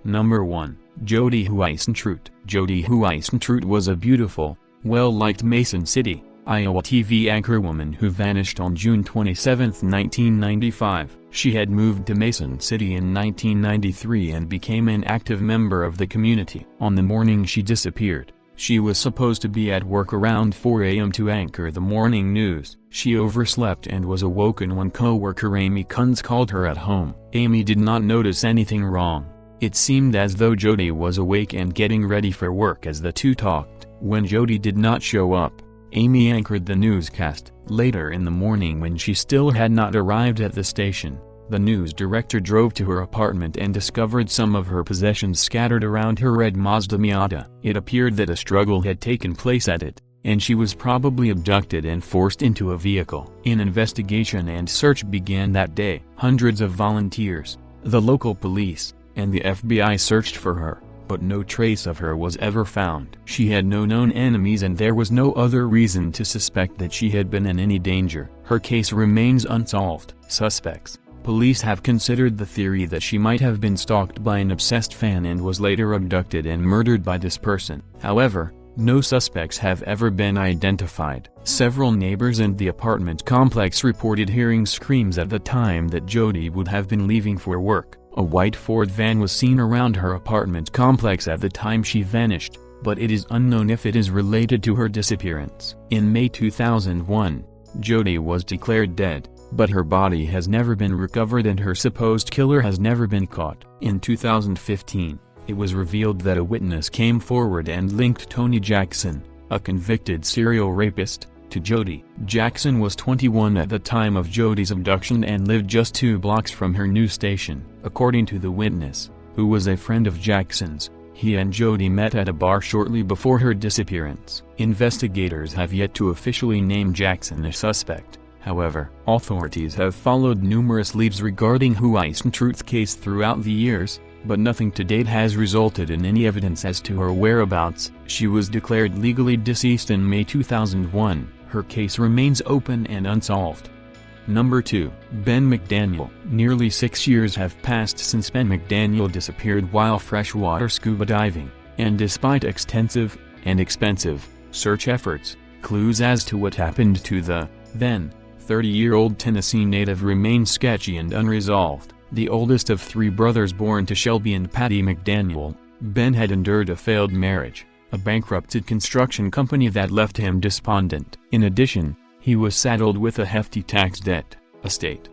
Number 1. Jodi Huisentruit. Jodi Huisentruit was a beautiful, well-liked Mason City, Iowa TV anchorwoman who vanished on June 27, 1995. She had moved to Mason City in 1993 and became an active member of the community. On the morning she disappeared, she was supposed to be at work around 4 a.m. to anchor the morning news. She overslept and was awoken when co-worker Amy Kunz called her at home. Amy did not notice anything wrong. It seemed as though Jodi was awake and getting ready for work as the two talked. When Jodi did not show up, Amy anchored the newscast. Later in the morning, when she still had not arrived at the station, the news director drove to her apartment and discovered some of her possessions scattered around her red Mazda Miata. It appeared that a struggle had taken place at it, and she was probably abducted and forced into a vehicle. An investigation and search began that day. Hundreds of volunteers, the local police, and the FBI searched for her, but no trace of her was ever found. She had no known enemies and there was no other reason to suspect that she had been in any danger. Her case remains unsolved. Suspects. Police have considered the theory that she might have been stalked by an obsessed fan and was later abducted and murdered by this person. However, no suspects have ever been identified. Several neighbors in the apartment complex reported hearing screams at the time that Jodi would have been leaving for work. A white Ford van was seen around her apartment complex at the time she vanished, but it is unknown if it is related to her disappearance. In May 2001, Jodi was declared dead, but her body has never been recovered and her supposed killer has never been caught. In 2015, it was revealed that a witness came forward and linked Tony Jackson, a convicted serial rapist, to Jodi. Jackson was 21 at the time of Jodi's abduction and lived just 2 blocks from her new station. According to the witness, who was a friend of Jackson's, he and Jodi met at a bar shortly before her disappearance. Investigators have yet to officially name Jackson a suspect. However, authorities have followed numerous leads regarding Huisentruit's case throughout the years, but nothing to date has resulted in any evidence as to her whereabouts. She was declared legally deceased in May 2001. Her case remains open and unsolved. Number 2. Ben McDaniel. Nearly 6 years have passed since Ben McDaniel disappeared while freshwater scuba diving, and despite extensive, and expensive, search efforts, clues as to what happened to the, then, 30-year-old Tennessee native remain sketchy and unresolved. The oldest of 3 brothers born to Shelby and Patty McDaniel, Ben had endured a failed marriage, a bankrupted construction company that left him despondent. In addition, he was saddled with a hefty tax debt, estate,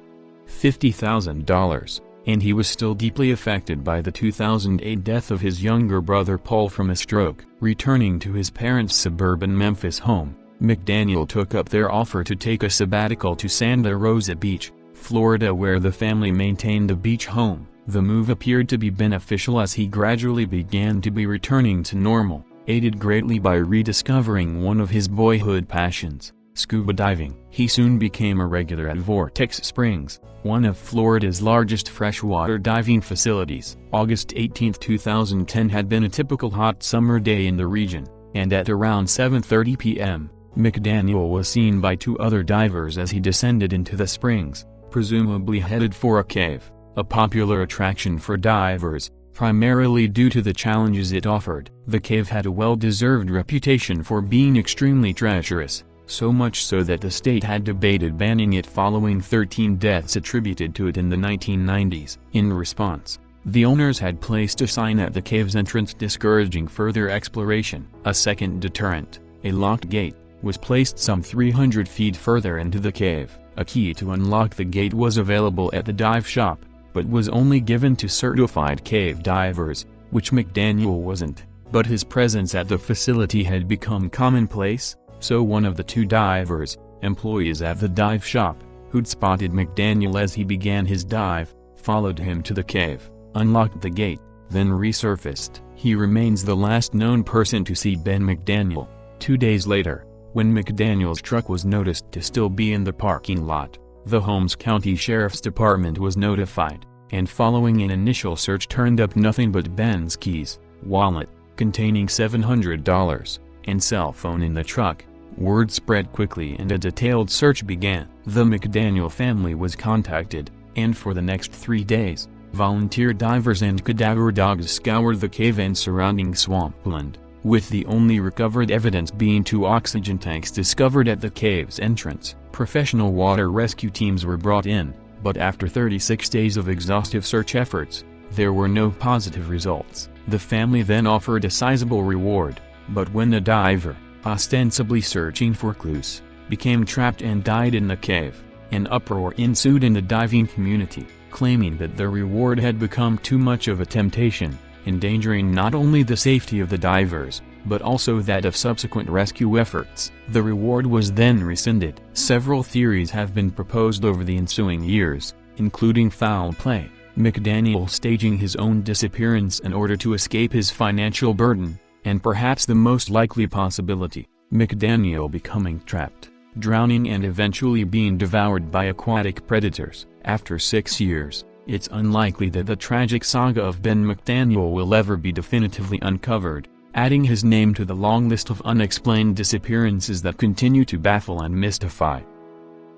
$50,000, and he was still deeply affected by the 2008 death of his younger brother Paul from a stroke. Returning to his parents' suburban Memphis home, McDaniel took up their offer to take a sabbatical to Santa Rosa Beach, Florida, where the family maintained a beach home. The move appeared to be beneficial as he gradually began to be returning to normal, aided greatly by rediscovering one of his boyhood passions, scuba diving. He soon became a regular at Vortex Springs, one of Florida's largest freshwater diving facilities. August 18, 2010 had been a typical hot summer day in the region, and at around 7:30 p.m., McDaniel was seen by 2 other divers as he descended into the springs, presumably headed for a cave, a popular attraction for divers, primarily due to the challenges it offered. The cave had a well-deserved reputation for being extremely treacherous, so much so that the state had debated banning it following 13 deaths attributed to it in the 1990s. In response, the owners had placed a sign at the cave's entrance discouraging further exploration. A second deterrent, a locked gate, was placed some 300 feet further into the cave. A key to unlock the gate was available at the dive shop, but was only given to certified cave divers, which McDaniel wasn't. But his presence at the facility had become commonplace, so one of the 2 divers, employees at the dive shop, who'd spotted McDaniel as he began his dive, followed him to the cave, unlocked the gate, then resurfaced. He remains the last known person to see Ben McDaniel. 2 days later, when McDaniel's truck was noticed to still be in the parking lot, the Holmes County Sheriff's Department was notified, and following an initial search turned up nothing but Ben's keys, wallet, containing $700, and cell phone in the truck. Word spread quickly and a detailed search began. The McDaniel family was contacted, and for the next 3 days, Volunteer divers and cadaver dogs scoured the cave and surrounding swampland, with the only recovered evidence being 2 oxygen tanks discovered at the cave's entrance. Professional water rescue teams were brought in, but after 36 days of exhaustive search efforts, there were no positive results. The family then offered a sizable reward, but when the diver, ostensibly searching for clues, became trapped and died in the cave, an uproar ensued in the diving community, claiming that the reward had become too much of a temptation, endangering not only the safety of the divers, but also that of subsequent rescue efforts. The reward was then rescinded. Several theories have been proposed over the ensuing years, including foul play, McDaniel staging his own disappearance in order to escape his financial burden, and perhaps the most likely possibility, McDaniel becoming trapped, drowning and eventually being devoured by aquatic predators. After 6 years, it's unlikely that the tragic saga of Ben McDaniel will ever be definitively uncovered, adding his name to the long list of unexplained disappearances that continue to baffle and mystify.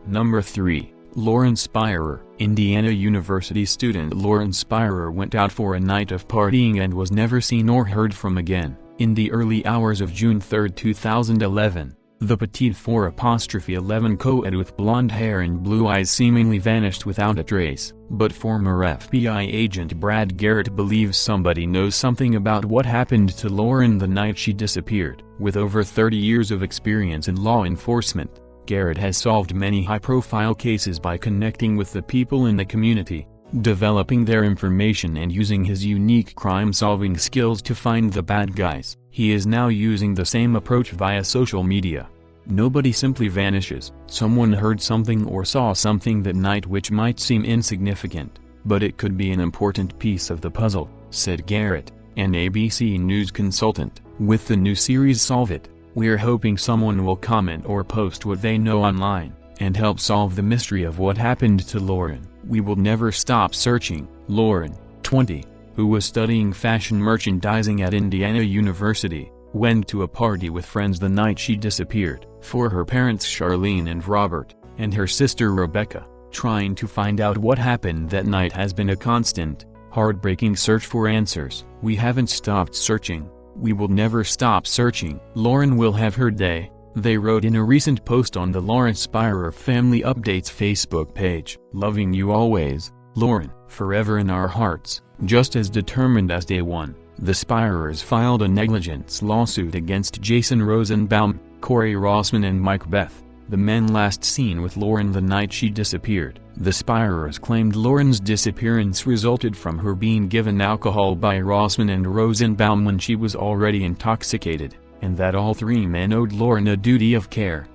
Number 3. Lauren Spirer. Indiana University student Lauren Spirer went out for a night of partying and was never seen or heard from again. In the early hours of June 3, 2011, the petite 4'11" co-ed with blonde hair and blue eyes seemingly vanished without a trace. But former FBI agent Brad Garrett believes somebody knows something about what happened to Lauren the night she disappeared. With over 30 years of experience in law enforcement, Garrett has solved many high-profile cases by connecting with the people in the community, developing their information and using his unique crime-solving skills to find the bad guys. He is now using the same approach via social media. Nobody simply vanishes. Someone heard something or saw something that night which might seem insignificant, but it could be an important piece of the puzzle, said Garrett, an ABC News consultant. With the new series Solve It, we're hoping someone will comment or post what they know online, and help solve the mystery of what happened to Lauren. We will never stop searching. Lauren, 20, who was studying fashion merchandising at Indiana University, went to a party with friends the night she disappeared. For her parents Charlene and Robert, and her sister Rebecca, trying to find out what happened that night has been a constant, heartbreaking search for answers. We haven't stopped searching. We will never stop searching. Lauren will have her day, they wrote in a recent post on the Lauren Spirer Family Updates Facebook page. Loving you always, Lauren, forever in our hearts. Just as determined as day one, the Spirers filed a negligence lawsuit against Jason Rosenbaum, Corey Rossman and Mike Beth, the men last seen with Lauren the night she disappeared. The Spirers claimed Lauren's disappearance resulted from her being given alcohol by Rossman and Rosenbaum when she was already intoxicated, and that all 3 men owed Lauren a duty of care.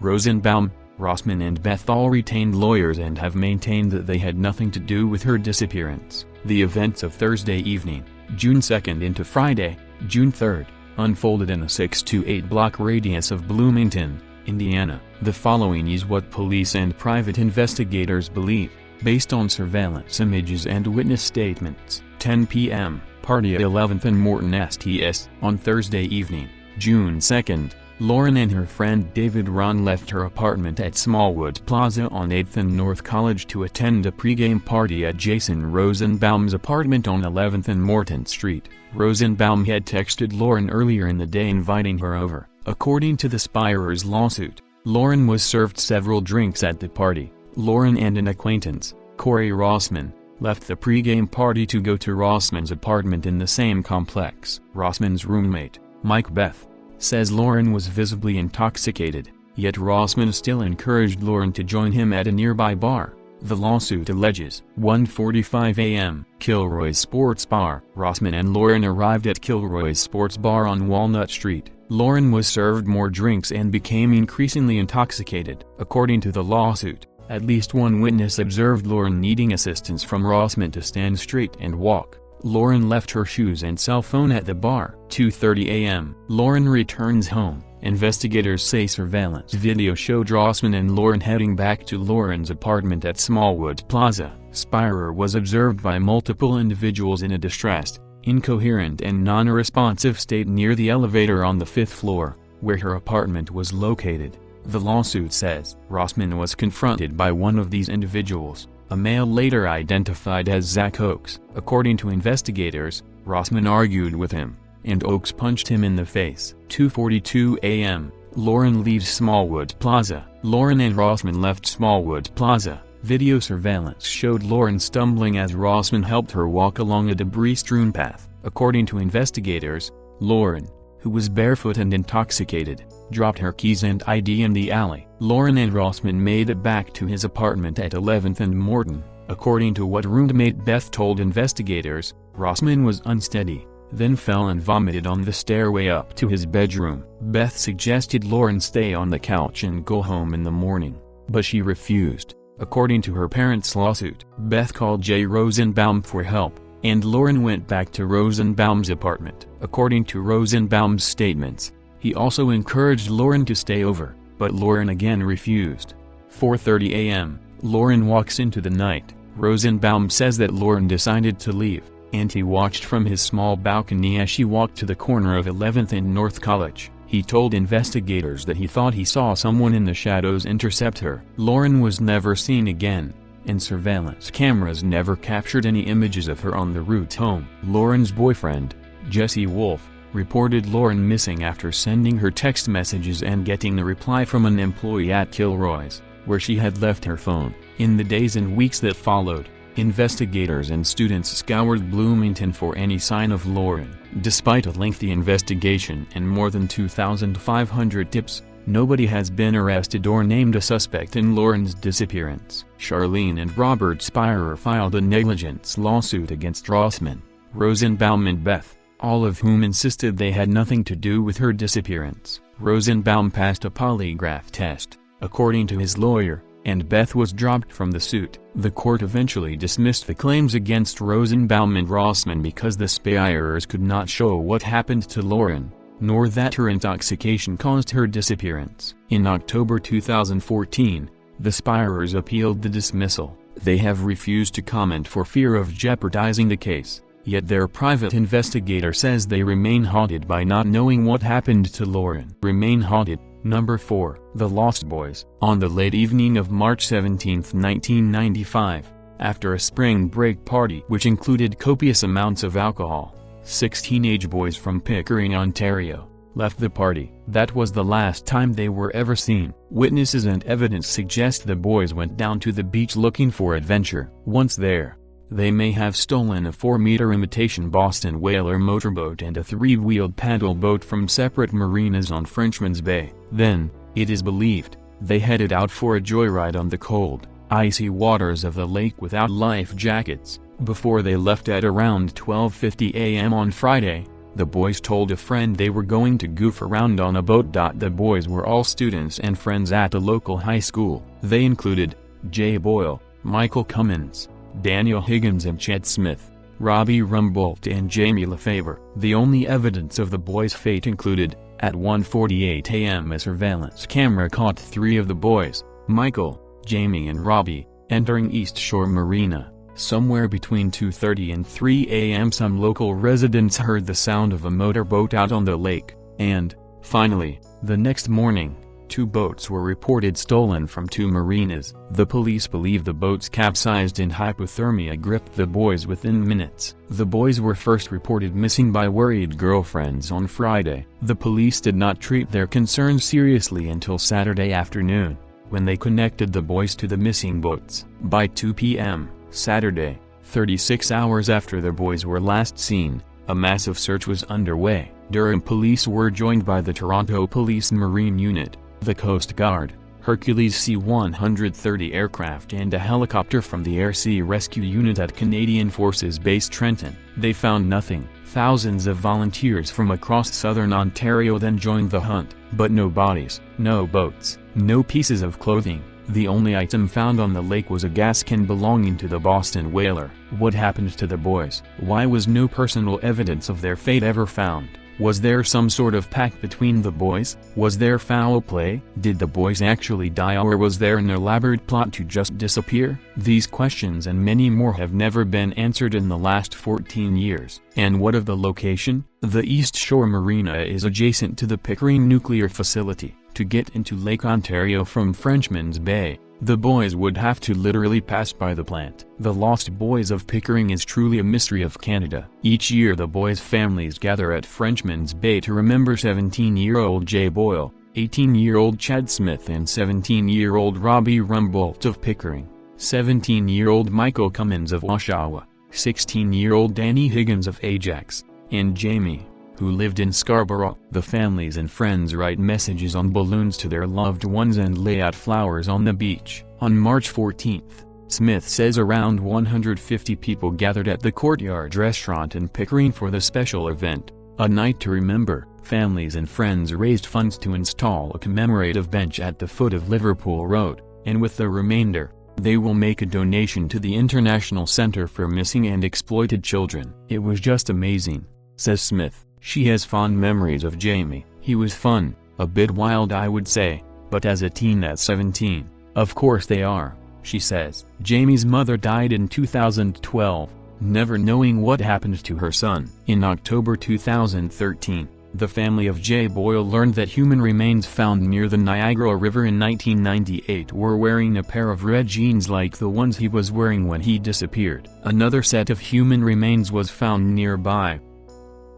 Rosenbaum, Rossman and Beth all retained lawyers and have maintained that they had nothing to do with her disappearance. The events of Thursday evening, June 2nd into Friday, June 3rd, unfolded in a 6 to 8 block radius of Bloomington, Indiana. The following is what police and private investigators believe, based on surveillance images and witness statements. 10 p.m., party at 11th and Morton STS. On Thursday evening, June 2nd, Lauren and her friend David Ron left her apartment at Smallwood Plaza on 8th and North College to attend a pregame party at Jason Rosenbaum's apartment on 11th and Morton Street. Rosenbaum had texted Lauren earlier in the day inviting her over. According to the Spirers lawsuit, Lauren was served several drinks at the party. Lauren and an acquaintance, Corey Rossman, left the pregame party to go to Rossman's apartment in the same complex. Rossman's roommate, Mike Beth, says Lauren was visibly intoxicated, yet Rossman still encouraged Lauren to join him at a nearby bar. The lawsuit alleges. 1:45 a.m. Kilroy's Sports Bar. Rossman and Lauren arrived at Kilroy's Sports Bar on Walnut Street. Lauren was served more drinks and became increasingly intoxicated. According to the lawsuit, at least one witness observed Lauren needing assistance from Rossman to stand straight and walk. Lauren left her shoes and cell phone at the bar. 2:30 a.m. Lauren returns home. Investigators say surveillance video showed Rossman and Lauren heading back to Lauren's apartment at Smallwood Plaza. Spirer was observed by multiple individuals in a distressed, incoherent and non-responsive state near the elevator on the 5th floor, where her apartment was located. The lawsuit says Rossman was confronted by one of these individuals, a male later identified as Zach Oakes. According to investigators, Rossman argued with him, and Oakes punched him in the face. 2:42 a.m. Lauren leaves Smallwoods Plaza. Lauren and Rossman left Smallwoods Plaza. Video surveillance showed Lauren stumbling as Rossman helped her walk along a debris-strewn path. According to investigators, Lauren, who was barefoot and intoxicated, dropped her keys and ID in the alley. Lauren and Rossman made it back to his apartment at 11th and Morton. According to what roommate Beth told investigators, Rossman was unsteady, then fell and vomited on the stairway up to his bedroom. Beth suggested Lauren stay on the couch and go home in the morning, but she refused. According to her parents' lawsuit, Beth called Jay Rosenbaum for help, and Lauren went back to Rosenbaum's apartment. According to Rosenbaum's statements, he also encouraged Lauren to stay over, but Lauren again refused. 4:30 a.m. Lauren walks into the night. Rosenbaum says that Lauren decided to leave, and he watched from his small balcony as she walked to the corner of 11th and North College. He told investigators that he thought he saw someone in the shadows intercept her. Lauren was never seen again, and surveillance cameras never captured any images of her on the route home. Lauren's boyfriend, Jesse Wolf, reported Lauren missing after sending her text messages and getting a reply from an employee at Kilroy's, where she had left her phone. In the days and weeks that followed, investigators and students scoured Bloomington for any sign of Lauren. Despite a lengthy investigation and more than 2,500 tips, nobody has been arrested or named a suspect in Lauren's disappearance. Charlene and Robert Spirer filed a negligence lawsuit against Rossman, Rosenbaum and Beth, all of whom insisted they had nothing to do with her disappearance. Rosenbaum passed a polygraph test, according to his lawyer, and Beth was dropped from the suit. The court eventually dismissed the claims against Rosenbaum and Rossman because the Spirers could not show what happened to Lauren, nor that her intoxication caused her disappearance. In October 2014, the Spirers appealed the dismissal. They have refused to comment for fear of jeopardizing the case, yet their private investigator says they remain haunted by not knowing what happened to Lauren. Remain haunted. Number 4. The Lost Boys. On the late evening of March 17, 1995, after a spring break party which included copious amounts of alcohol, 6 teenage boys from Pickering, Ontario, left the party. That was the last time they were ever seen. Witnesses and evidence suggest the boys went down to the beach looking for adventure. Once there, they may have stolen a 4-meter imitation Boston Whaler motorboat and a 3-wheeled paddle boat from separate marinas on Frenchman's Bay. Then, it is believed, they headed out for a joyride on the cold, icy waters of the lake without life jackets. Before they left at around 12:50 a.m. on Friday, the boys told a friend they were going to goof around on a boat. The boys were all students and friends at a local high school. They included Jay Boyle, Michael Cummins, Daniel Higgins and Chet Smith, Robbie Rumbolt and Jamie LaFaver. The only evidence of the boys' fate included, at 1:48 a.m. a surveillance camera caught 3 of the boys, Michael, Jamie and Robbie, entering East Shore Marina. Somewhere between 2:30 and 3 a.m. some local residents heard the sound of a motorboat out on the lake, and, finally, the next morning, 2 boats were reported stolen from 2 marinas. The police believe the boats capsized and hypothermia gripped the boys within minutes. The boys were first reported missing by worried girlfriends on Friday. The police did not treat their concerns seriously until Saturday afternoon, when they connected the boys to the missing boats. By 2 p.m. Saturday, 36 hours after the boys were last seen, a massive search was underway. Durham police were joined by the Toronto Police Marine Unit, the Coast Guard, Hercules C-130 aircraft and a helicopter from the Air Sea Rescue Unit at Canadian Forces Base Trenton. They found nothing. Thousands of volunteers from across southern Ontario then joined the hunt, but no bodies, no boats, no pieces of clothing. The only item found on the lake was a gas can belonging to the Boston Whaler. What happened to the boys? Why was no personal evidence of their fate ever found? Was there some sort of pact between the boys? Was there foul play? Did the boys actually die, or was there an elaborate plot to just disappear? These questions and many more have never been answered in the last 14 years. And what of the location? The East Shore Marina is adjacent to the Pickering nuclear facility. To get into Lake Ontario from Frenchman's Bay, The boys would have to literally pass by the plant. The Lost Boys of Pickering is truly a mystery of Canada. Each year the boys' families gather at Frenchman's Bay to remember 17-year-old Jay Boyle, 18-year-old Chad Smith and 17-year-old Robbie Rumbolt of Pickering, 17-year-old Michael Cummins of Oshawa, 16-year-old Danny Higgins of Ajax, and Jamie, who lived in Scarborough. The families and friends write messages on balloons to their loved ones and lay out flowers on the beach. On March 14, Smith says around 150 people gathered at the Courtyard restaurant in Pickering for the special event, a night to remember. Families and friends raised funds to install a commemorative bench at the foot of Liverpool Road, and with the remainder, they will make a donation to the International Center for Missing and Exploited Children. It was just amazing, says Smith. She has fond memories of Jamie. He was fun, a bit wild I would say, but as a teen at 17, of course they are, she says. Jamie's mother died in 2012, never knowing what happened to her son. In October 2013, the family of Jay Boyle learned that human remains found near the Niagara River in 1998 were wearing a pair of red jeans like the ones he was wearing when he disappeared. Another set of human remains was found nearby.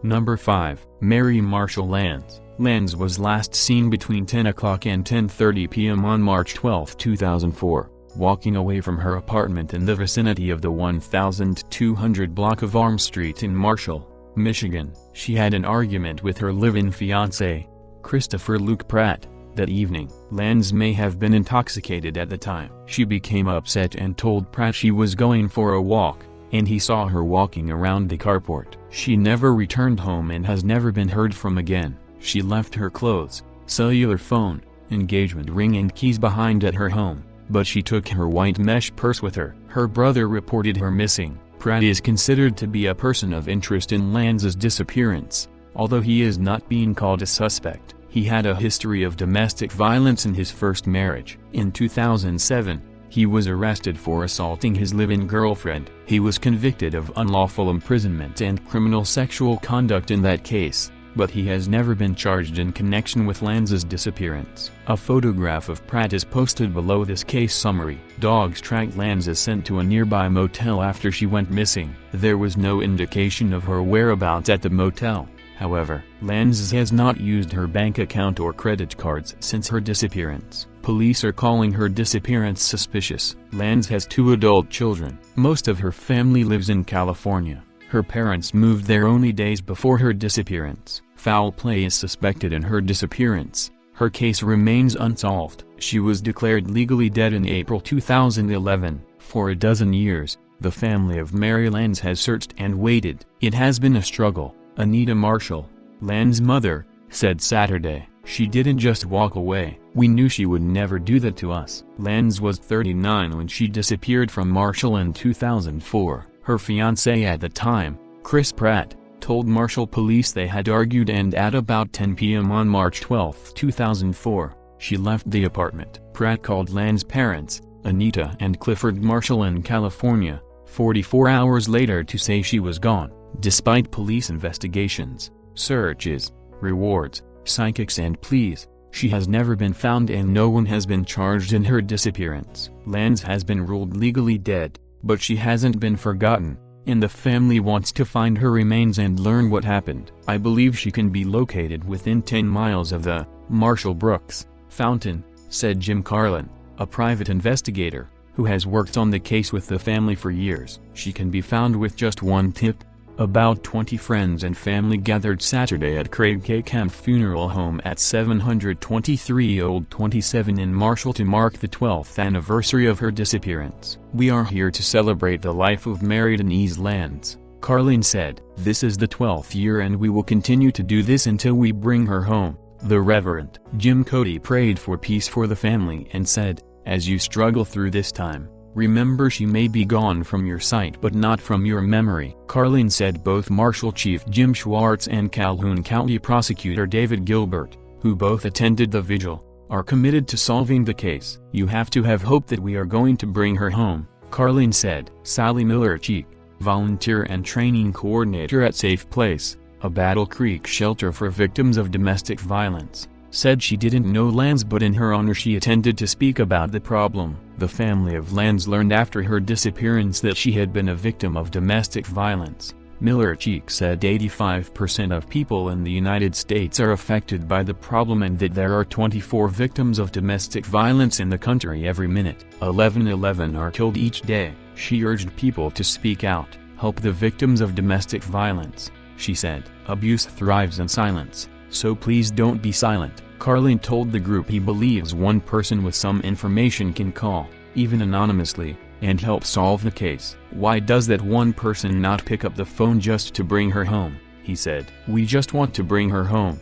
Number 5. Mary Marshall Lands. Lands was last seen between 10 o'clock and 10:30 p.m. on March 12, 2004, walking away from her apartment in the vicinity of the 1200 block of Arm Street in Marshall, Michigan. She had an argument with her live-in fiancé, Christopher Luke Pratt, that evening. Lands may have been intoxicated at the time. She became upset and told Pratt she was going for a walk, and he saw her walking around the carport. She never returned home and has never been heard from again. She left her clothes, cellular phone, engagement ring and keys behind at her home, but she took her white mesh purse with her. Her brother reported her missing. Pratt is considered to be a person of interest in Lands's disappearance, although he is not being called a suspect. He had a history of domestic violence in his first marriage. In 2007, he was arrested for assaulting his live-in girlfriend. He was convicted of unlawful imprisonment and criminal sexual conduct in that case, but he has never been charged in connection with Lands's disappearance. A photograph of Pratt is posted below this case summary. Dogs tracked Lands is sent to a nearby motel after she went missing. There was no indication of her whereabouts at the motel. However, Lands has not used her bank account or credit cards since her disappearance. Police are calling her disappearance suspicious. Lands has 2 adult children. Most of her family lives in California. Her parents moved there only days before her disappearance. Foul play is suspected in her disappearance. Her case remains unsolved. She was declared legally dead in April 2011. For a dozen years, the family of Mary Lands has searched and waited. It has been a struggle. Anita Marshall, Lands' mother, said Saturday, "She didn't just walk away. We knew she would never do that to us." Lands was 39 when she disappeared from Marshall in 2004. Her fiancé at the time, Chris Pratt, told Marshall police they had argued and at about 10 p.m. on March 12, 2004, she left the apartment. Pratt called Lands' parents, Anita and Clifford Marshall in California, 44 hours later to say she was gone. Despite police investigations, searches, rewards, psychics and pleas, she has never been found and no one has been charged in her disappearance. Lands has been ruled legally dead, but she hasn't been forgotten, and the family wants to find her remains and learn what happened. "I believe she can be located within 10 miles of the Marshall Brooks fountain," said Jim Carlin, a private investigator, who has worked on the case with the family for years. "She can be found with just one tip." About 20 friends and family gathered Saturday at Craig K. Camp Funeral Home at 723 Old 27 in Marshall to mark the 12th anniversary of her disappearance. "We are here to celebrate the life of Mary Denise Lands," Carlin said. "This is the 12th year and we will continue to do this until we bring her home." The Reverend Jim Cody prayed for peace for the family and said, "As you struggle through this time, remember she may be gone from your sight but not from your memory." Carlin said both Marshall Chief Jim Schwartz and Calhoun County Prosecutor David Gilbert, who both attended the vigil, are committed to solving the case. "You have to have hope that we are going to bring her home," Carlin said. Sally Miller Cheek, volunteer and training coordinator at Safe Place, a Battle Creek shelter for victims of domestic violence, said she didn't know Lars, but in her honor she attended to speak about the problem. The family of Lars learned after her disappearance that she had been a victim of domestic violence. Miller Cheek said 85% of people in the United States are affected by the problem and that there are 24 victims of domestic violence in the country every minute. 11 are killed each day. She urged people to speak out, help the victims of domestic violence. She said, "Abuse thrives in silence, so please don't be silent." Carlin told the group he believes one person with some information can call, even anonymously, and help solve the case. "Why does that one person not pick up the phone just to bring her home?" he said. "We just want to bring her home."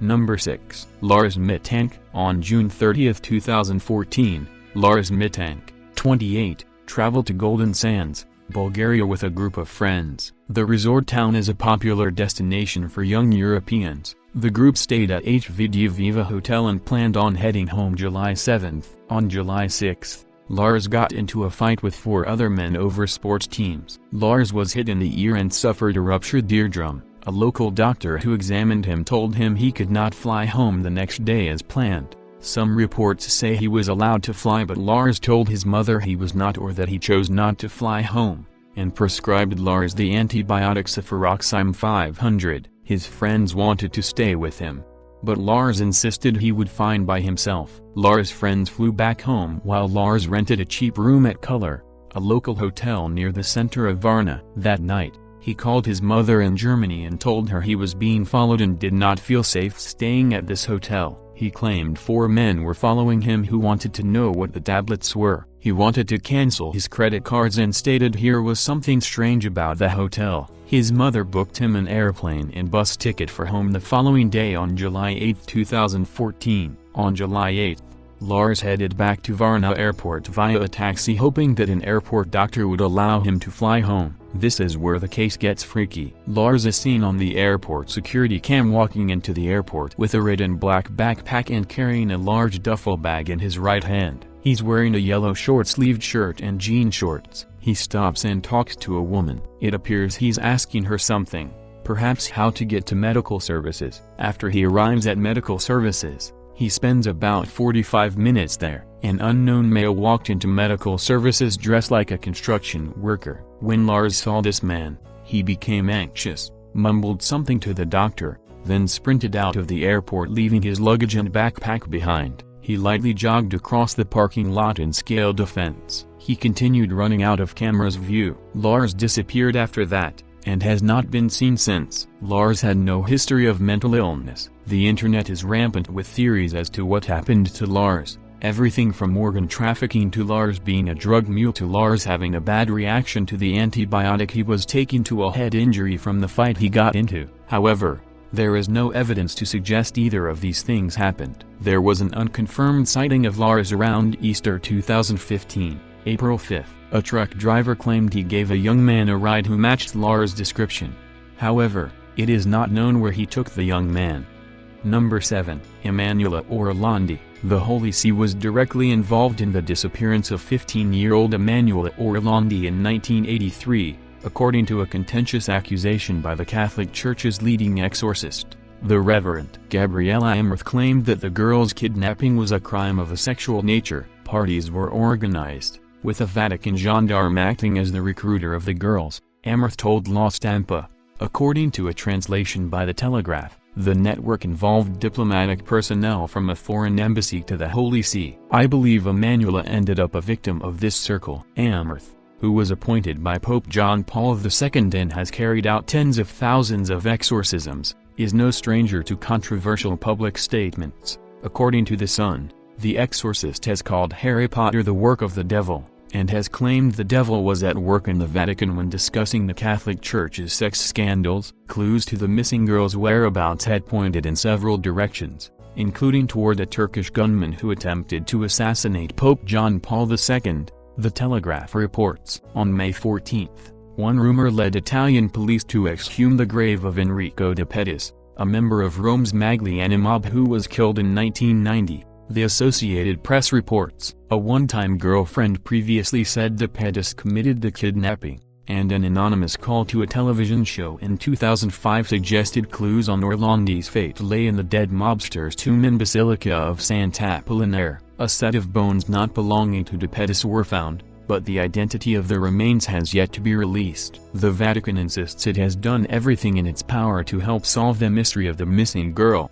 Number 6. Lars Mittank. On June 30, 2014, Lars Mittank, 28, traveled to Golden Sands, Bulgaria with a group of friends. The resort town is a popular destination for young Europeans. The group stayed at HVD Viva Hotel and planned on heading home July 7. On July 6, Lars got into a fight with 4 other men over sports teams. Lars was hit in the ear and suffered a ruptured eardrum. A local doctor who examined him told him he could not fly home the next day as planned. Some reports say he was allowed to fly, but Lars told his mother he was not, or that he chose not to fly home, and prescribed Lars the antibiotic cefuroxime 500. His friends wanted to stay with him, but Lars insisted he would fine by himself. Lars' friends flew back home while Lars rented a cheap room at Color, a local hotel near the center of Varna. That night, he called his mother in Germany and told her he was being followed and did not feel safe staying at this hotel. He claimed 4 men were following him who wanted to know what the tablets were. He wanted to cancel his credit cards and stated here was something strange about the hotel. His mother booked him an airplane and bus ticket for home the following day on July 8, 2014. On July 8, Lars headed back to Varna airport via a taxi, hoping that an airport doctor would allow him to fly home. This is where the case gets freaky. Lars is seen on the airport security cam walking into the airport with a red and black backpack and carrying a large duffel bag in his right hand. He's wearing a yellow short-sleeved shirt and jean shorts. He stops and talks to a woman. It appears he's asking her something, perhaps how to get to medical services. After he arrives at medical services, he spends about 45 minutes there. An unknown male walked into medical services dressed like a construction worker. When Lars saw this man, he became anxious, mumbled something to the doctor, then sprinted out of the airport, leaving his luggage and backpack behind. He lightly jogged across the parking lot and scaled a fence. He continued running out of camera's view. Lars disappeared after that, and has not been seen since. Lars had no history of mental illness. The internet is rampant with theories as to what happened to Lars. Everything from organ trafficking to Lars being a drug mule to Lars having a bad reaction to the antibiotic he was taking to a head injury from the fight he got into. However, there is no evidence to suggest either of these things happened. There was an unconfirmed sighting of Lars around Easter 2015, April 5. A truck driver claimed he gave a young man a ride who matched Lars' description. However, it is not known where he took the young man. Number 7. Emanuela Orlandi. The Holy See was directly involved in the disappearance of 15-year-old Emanuela Orlandi in 1983, according to a contentious accusation by the Catholic Church's leading exorcist, the Reverend Gabriella Amorth, claimed that the girl's kidnapping was a crime of a sexual nature. Parties were organized, with a Vatican gendarme acting as the recruiter of the girls, Amorth told La Stampa. According to a translation by The Telegraph, the network involved diplomatic personnel from a foreign embassy to the Holy See. I believe Emanuela ended up a victim of this circle. Amorth, who was appointed by Pope John Paul II and has carried out tens of thousands of exorcisms, is no stranger to controversial public statements. According to The Sun, the exorcist has called Harry Potter the work of the devil, and has claimed the devil was at work in the Vatican when discussing the Catholic Church's sex scandals. Clues to the missing girl's whereabouts had pointed in several directions, including toward a Turkish gunman who attempted to assassinate Pope John Paul II, The Telegraph reports. On May 14, one rumor led Italian police to exhume the grave of Enrico De Pettis, a member of Rome's Magliani mob who was killed in 1990. The Associated Press reports, a one-time girlfriend previously said De Pettis committed the kidnapping, and an anonymous call to a television show in 2005 suggested clues on Orlandi's fate lay in the dead mobster's tomb in Basilica of Sant'Apollinare. A set of bones not belonging to Depetus were found, but the identity of the remains has yet to be released. The Vatican insists it has done everything in its power to help solve the mystery of the missing girl.